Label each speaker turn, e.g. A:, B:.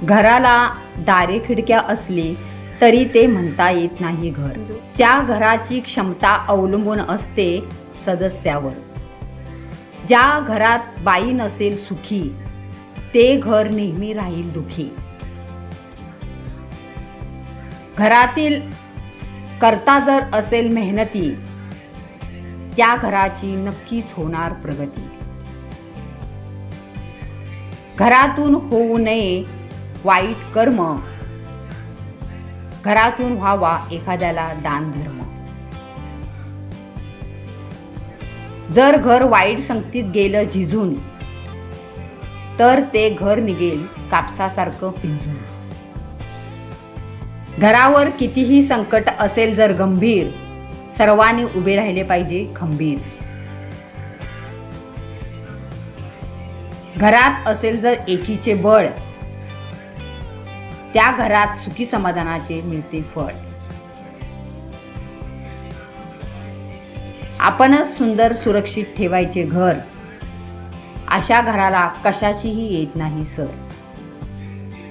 A: घराला दारे खिडक्या असली तरी ते म्हणता येत नाही घर. त्या घराची क्षमता अवलंबून असते सदस्यावर. ज्या घरात बाई नसेल सुखी ते घर नेहमी राहील दुखी. घरातील करता जर असेल मेहनती त्या घराची नक्कीच होणार प्रगती. घरातून होऊ नये वाईट कर्म, घरातून व्हावा एखाद्याला दान धर्म. जर घर वाईट संगतीत गेलं झिजून तर ते घर निघेल कापसासारखं पिंजून. घरावर कितीही संकट असेल जर गंभीर, सर्वांनी उभे राहिले पाहिजे खंबीर. घरात असेल जर एकीचे बळ, त्या घरात सुखी समाधानाचे मिळते फळ. आपणच सुंदर सुरक्षित ठेवायचे घर, अशा घराला कशाचीही येत नाही सर.